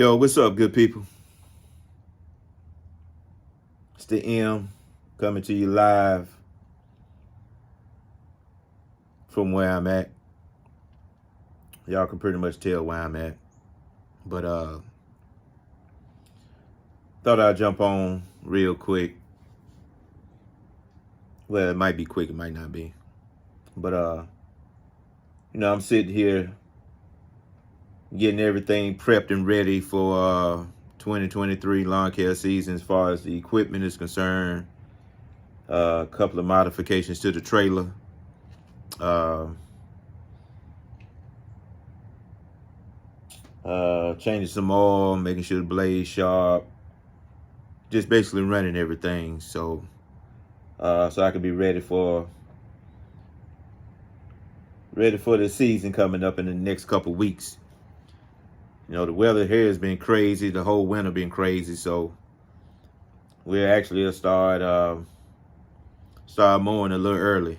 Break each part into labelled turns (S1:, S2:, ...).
S1: Yo, what's up, good people? It's the M coming to you live from where I'm at. Y'all can pretty much tell where I'm at. But thought I'd jump on real quick. Well, it might be quick, it might not be. But I'm sitting here getting everything prepped and ready for 2023 lawn care season as far as the equipment is concerned. A couple of modifications to the trailer. Changing some oil, making sure the blade's sharp, just basically running everything so I can be ready for the season coming up in the next couple weeks. You know, the weather here has been crazy, the whole winter been crazy, so we'll actually start mowing a little early.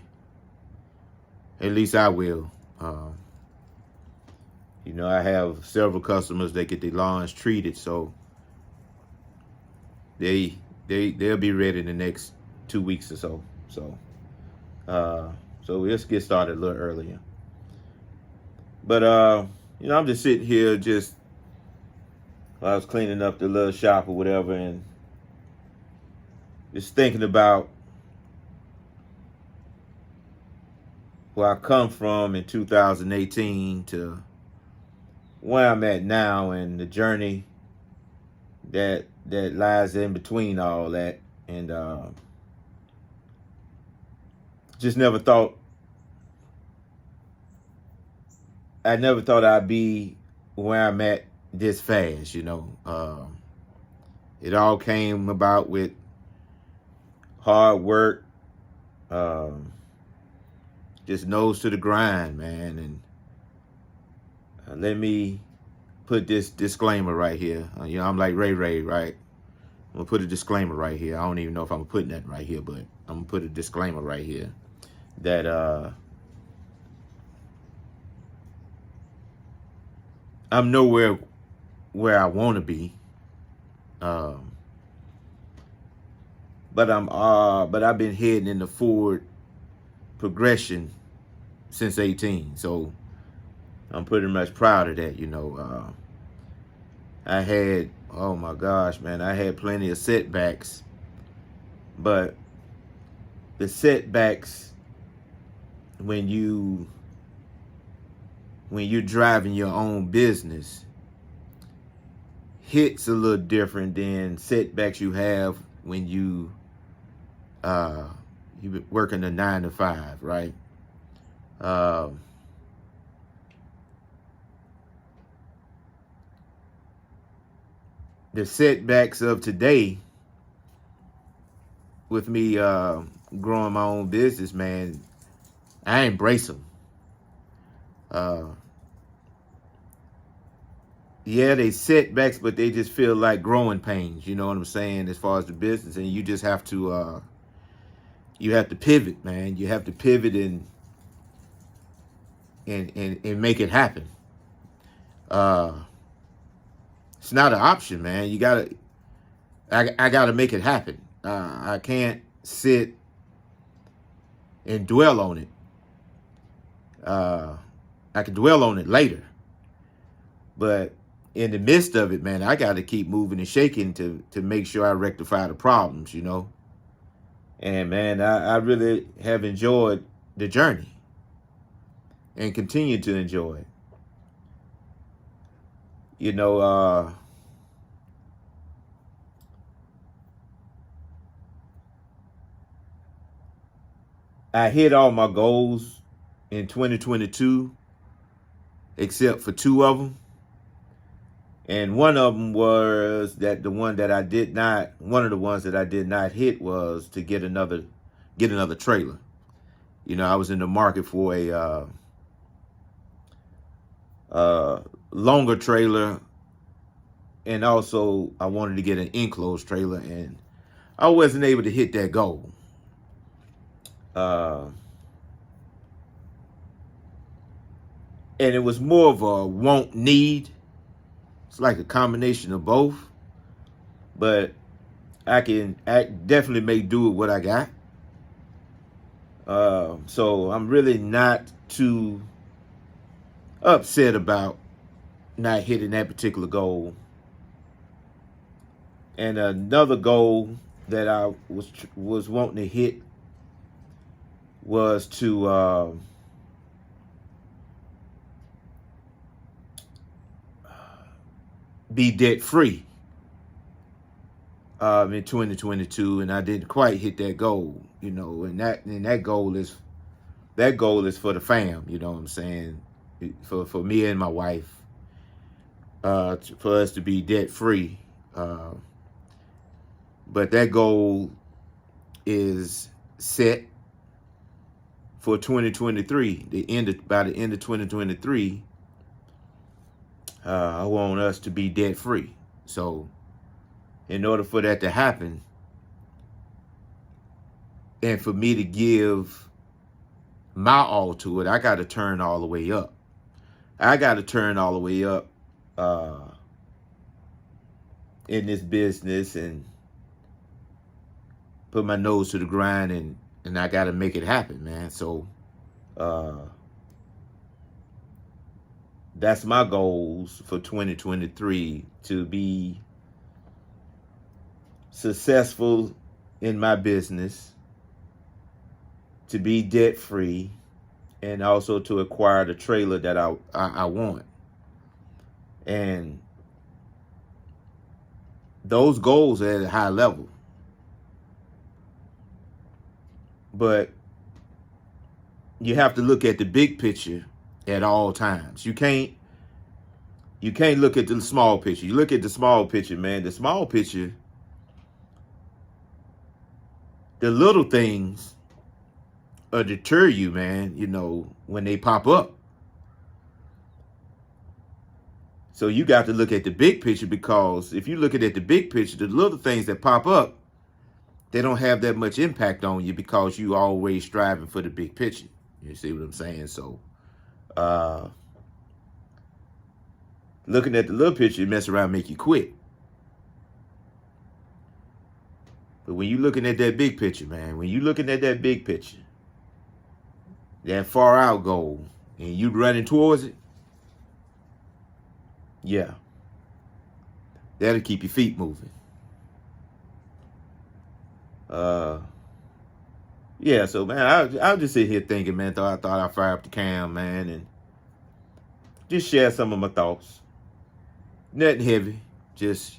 S1: At least I will. I have several customers that get their lawns treated, so they'll be ready in the next 2 weeks or so. So let's get started a little earlier. But I'm just sitting here, I was cleaning up the little shop or whatever, and just thinking about where I come from in 2018 to where I'm at now, and the journey that lies in between all that. And just never thought I'd be where I'm at this fast. It all came about with hard work, just nose to the grind, man. And let me put this disclaimer right here. I'm like Ray, right? I'm gonna put a disclaimer right here. I don't even know if I'm putting that right here, but I'm gonna put a disclaimer right here that I'm nowhere where I want to be, but I've been heading in the forward progression since 18, so I'm pretty much proud of that. I had, oh my gosh, man, I had plenty of setbacks, but the setbacks when you're driving your own business hits a little different than setbacks you have when you've been working a 9 to 5, right? The setbacks of today with me growing my own business, man, I embrace them. Yeah, they setbacks, but they just feel like growing pains. You know what I'm saying? As far as the business, and you just have to pivot, man. You have to pivot and make it happen. It's not an option, man. I gotta make it happen. I can't sit and dwell on it. I can dwell on it later, but in the midst of it, man, I got to keep moving and shaking to make sure I rectify the problems, And man, I really have enjoyed the journey and continue to enjoy it. I hit all my goals in 2022, except for 2 of them. And one of them was that one of the ones that I did not hit was to get another trailer. I was in the market for a longer trailer, and also I wanted to get an enclosed trailer, and I wasn't able to hit that goal. And it was more of a want need It's like a combination of both, but I definitely make do with what I got. So I'm really not too upset about not hitting that particular goal. And another goal that I was wanting to hit was to be debt free in 2022, and I didn't quite hit that goal, and that goal is for the fam, you know what I'm saying, for me and my wife, for us to be debt free. But that goal is set for 2023. By the end of 2023, I want us to be debt free. So in order for that to happen, and for me to give my all to it, I got to turn all the way up. I got to turn all the way up in this business and put my nose to the grind, and I got to make it happen, man. So that's my goals for 2023, to be successful in my business, to be debt free, and also to acquire the trailer that I want. And those goals are at a high level. But you have to look at the big picture at all times. You can't look at the small picture. You look at the small picture, man. The small picture, the little things deter you, man, when they pop up. So you got to look at the big picture, because if you look at the big picture, the little things that pop up, they don't have that much impact on you, because you always striving for the big picture. You see what I'm saying? So looking at the little picture, mess around, make you quit. But when you're looking at that big picture, man, that far out goal, and you running towards it, yeah, that'll keep your feet moving. Yeah, so man, I'll just sit here thinking, man. I thought I'd fire up the cam, man, and just share some of my thoughts. Nothing heavy, just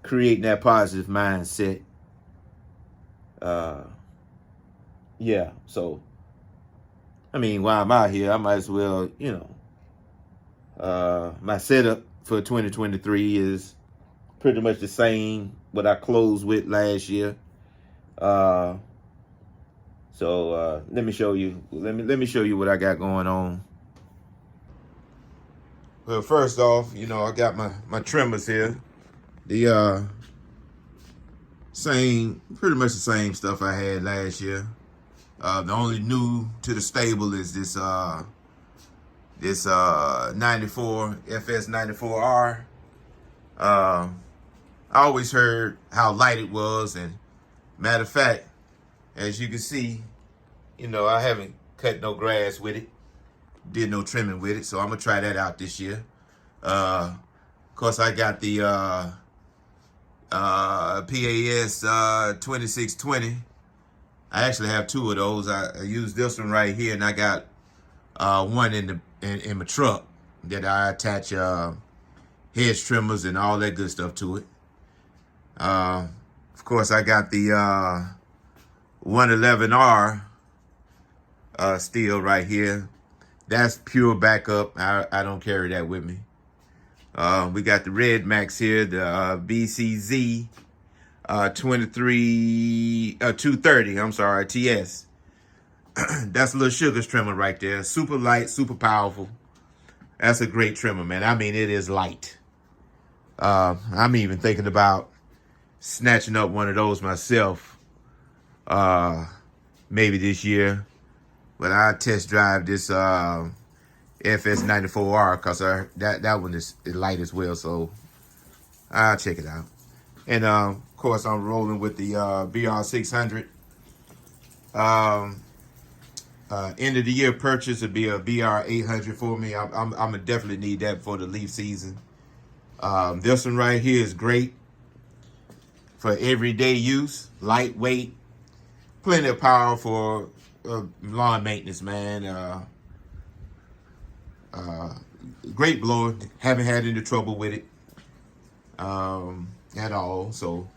S1: creating that positive mindset. Yeah, so I mean, while I'm out here, I might as well, my setup for 2023 is pretty much the same what I closed with last year. So let me show you. Let me show you what I got going on. Well, first off, I got my trimmers here. The pretty much the same stuff I had last year. The only new to the stable is this 94 FS 94R. I always heard how light it was, and matter of fact, as you can see, I haven't cut no grass with it, did no trimming with it, so I'm gonna try that out this year. Of course, I got the PAS 2620. I actually have two of those. I use this one right here, and I got one in my truck that I attach hedge trimmers and all that good stuff to it. Of course, I got the 111R steel right here. That's pure backup. I don't carry that with me. We got the Red Max here, the BCZ 230. I'm sorry, TS. That's a little sugar trimmer right there. Super light, super powerful. That's a great trimmer, man. I mean, it is light. I'm even thinking about snatching up one of those myself, maybe this year. But I test drive this FS94R, because that one is light as well, so I'll check it out. And of course, I'm rolling with the BR600. End of the year purchase would be a BR800 for me. I'm gonna definitely need that for the leaf season. This one right here is great for everyday use, lightweight, plenty of power for lawn maintenance, man. Great blower. Haven't had any trouble with it at all. So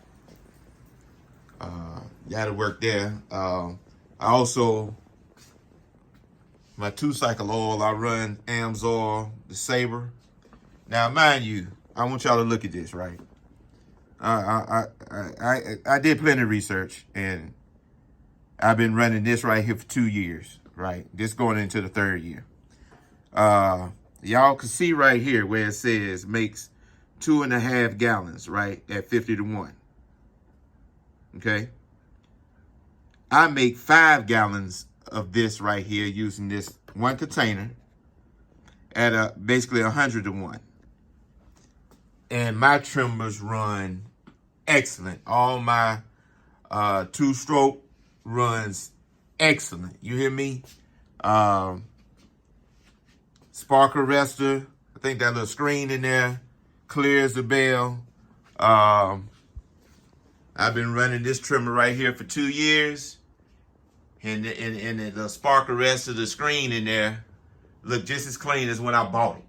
S1: that'll work there. I also, my 2-cycle oil, I run Amsoil, the Sabre. Now, mind you, I want y'all to look at this, right? I did plenty of research, and I've been running this right here for 2 years, right? This going into the 3rd year. Y'all can see right here where it says makes 2.5 gallons, right, at 50 to 1. Okay? I make 5 gallons of this right here using this one container at basically 100 to 1. And my trimmers run excellent. All my 2-stroke runs excellent. You hear me? Spark arrestor. I think that little screen in there clears the bell. I've been running this trimmer right here for 2 years. And the spark arrestor, the screen in there, look just as clean as when I bought it.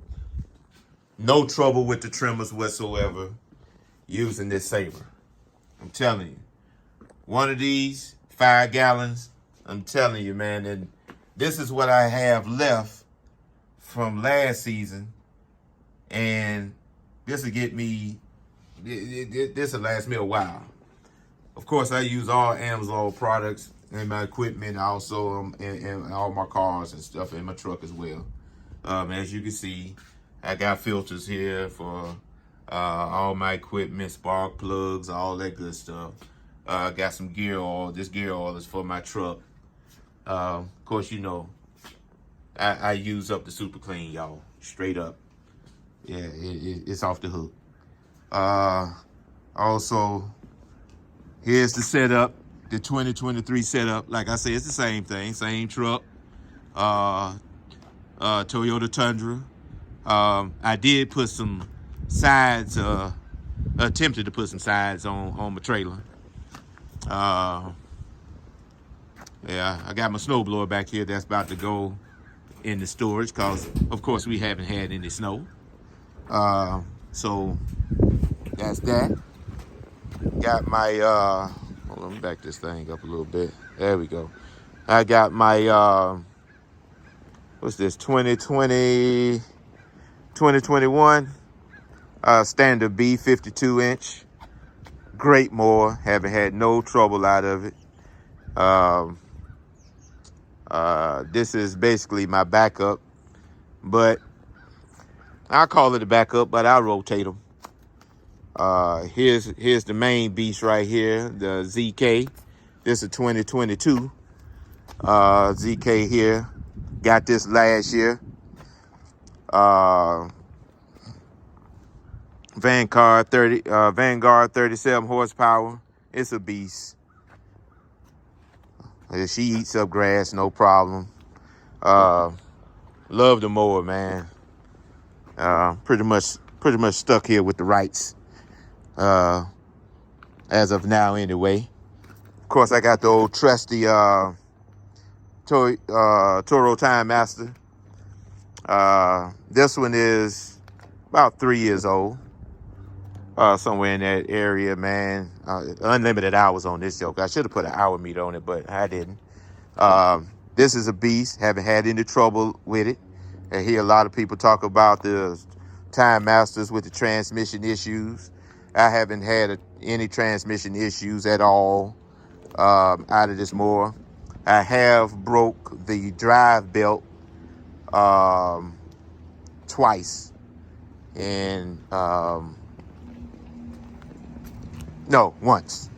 S1: No trouble with the trimmers whatsoever using this Sabre. I'm telling you. One of these, 5 gallons, I'm telling you, man. And this is what I have left from last season. And this will get me, this will last me a while. Of course, I use all Amsoil products in my equipment, also in all my cars and stuff, in my truck as well. As you can see, I got filters here for all my equipment, spark plugs, all that good stuff. I got some gear oil. This gear oil is for my truck. Of course, you know, I use up the super clean, y'all. Straight up. Yeah, it's off the hook. Also, here's the setup, the 2023 setup. Like I said, it's the same thing, same truck. Toyota Tundra. I did put some sides, attempted to put some sides on my trailer. Yeah, I got my snowblower back here that's about to go in the storage because, of course, we haven't had any snow. So that's that. Got my, hold on, let me back this thing up a little bit. There we go. I got my, what's this, 2021 standard B 52-inch. Great mower. Haven't had no trouble out of it. This is basically my backup, but I call it a backup, but I'll rotate them. Here's the main beast right here, the ZK. This is 2022 ZK here. Got this last year. Vanguard 37 horsepower. It's a beast. She eats up grass, no problem. Love the mower, man. Pretty much stuck here with the rights. As of now, anyway. Of course, I got the old trusty Toro Time Master. This one is about 3 years old. Somewhere in that area, man. Unlimited hours on this joke. I should have put an hour meter on it, but I didn't. This is a beast. Haven't had any trouble with it. I hear a lot of people talk about the Time Masters with the transmission issues. I haven't had any transmission issues at all out of this mower. I have broke the drive belt twice. And no, once.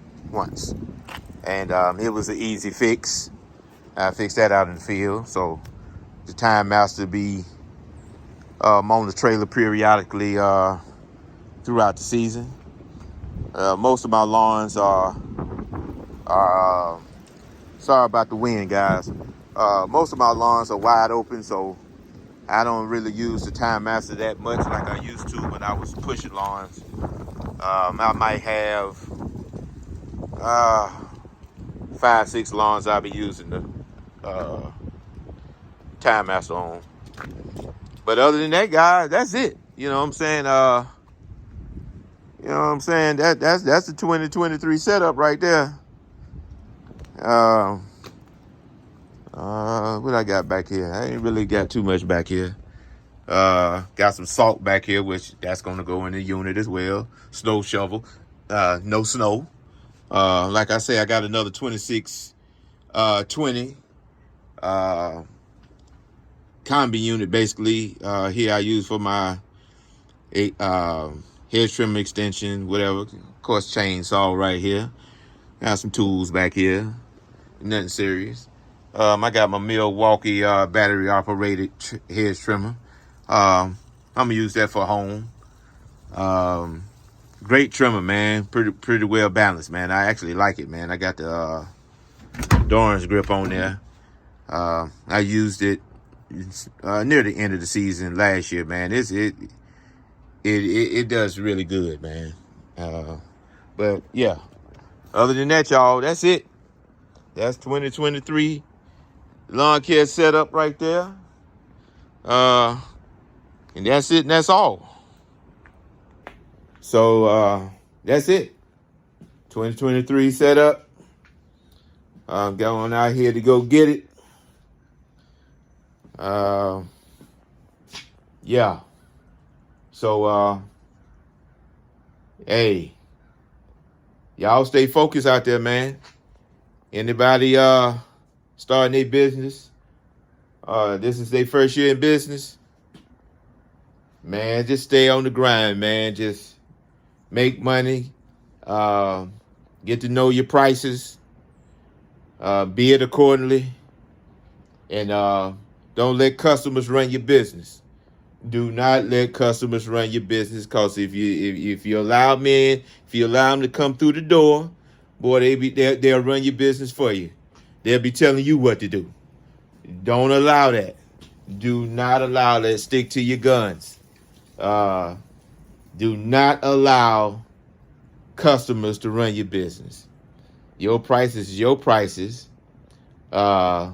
S1: And it was an easy fix. I fixed that out in the field. So the Time Master be mow the trailer periodically throughout the season. Most of my lawns are sorry about the wind, guys. Most of my lawns are wide open, so I don't really use the Time Master that much like I used to when I was pushing lawns. I might have 5-6 lawns I'll be using the Time Master on. But other than that, guys, that's it. You know what I'm saying? That's the 2023 setup right there. What I got back here? I ain't really got too much back here. Got some salt back here, which that's gonna go in the unit as well. Snow shovel. No snow. Like I say, I got another 2620 combi unit basically. Here I use for my hedge trim extension, whatever. Of course, chainsaw right here. Got some tools back here. Nothing serious. I got my Milwaukee battery operated hedge trimmer. I'm gonna use that for home. Great trimmer, man. Pretty well balanced, man. I actually like it, man. I got the Dorans grip on there. I used it near the end of the season last year, man. It does really good, man. But yeah, other than that, y'all, that's it. That's 2023 lawn care setup right there. And that's it, and that's all. So that's it. 2023 setup. I'm going out here to go get it. Yeah. So hey, y'all stay focused out there, man. Anybody starting their business? This is their first year in business. Man, just stay on the grind, man. Just make money. Get to know your prices. Bid accordingly. And don't let customers run your business. Do not let customers run your business, because if you allow them in, if you allow them to come through the door, boy, they'll run your business for you. They'll be telling you what to do. Don't allow that. Do not allow that. Stick to your guns. Do not allow customers to run your business. Your prices is your prices. As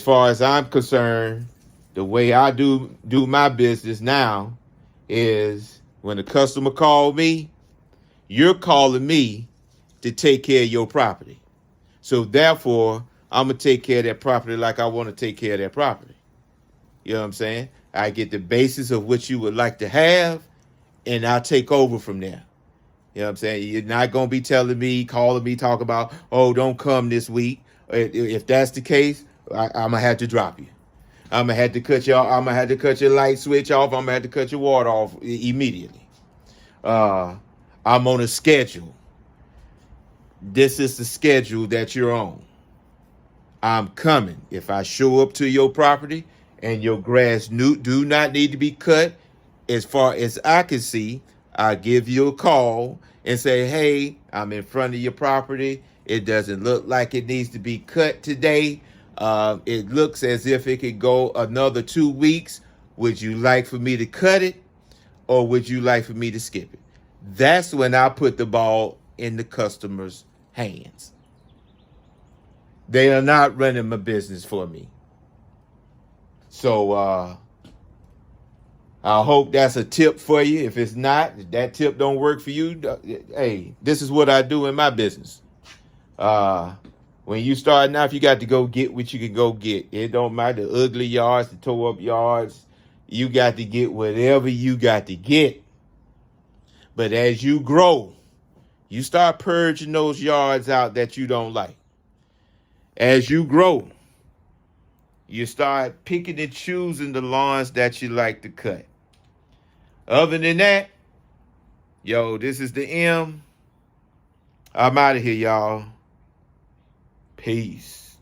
S1: far as I'm concerned, the way I do my business now is when a customer calls me, you're calling me to take care of your property. So therefore, I'm going to take care of that property like I want to take care of that property. You know what I'm saying? I get the basis of what you would like to have, and I'll take over from there. You know what I'm saying? You're not going to be calling me, talk about, oh, don't come this week. If that's the case, I'm going to have to drop you. I'm going to have to cut your light switch off. I'm going to have to cut your water off immediately. I'm on a schedule. This is the schedule that you're on. I'm coming. If I show up to your property and your grass do not need to be cut, as far as I can see, I'll give you a call and say, hey, I'm in front of your property. It doesn't look like it needs to be cut today. It looks as if it could go another 2 weeks. Would you like for me to cut it, or would you like for me to skip it? That's when I put the ball in the customer's hands. They are not running my business for me. So I hope that's a tip for you. If it's not, if that tip don't work for you, hey, this is what I do in my business. When you starting out, you got to go get what you can go get. It don't matter the ugly yards, the tore up yards. You got to get whatever you got to get. But as you grow, you start purging those yards out that you don't like. As you grow, you start picking and choosing the lawns that you like to cut. Other than that, yo, this is the M. I'm out of here, y'all. Peace.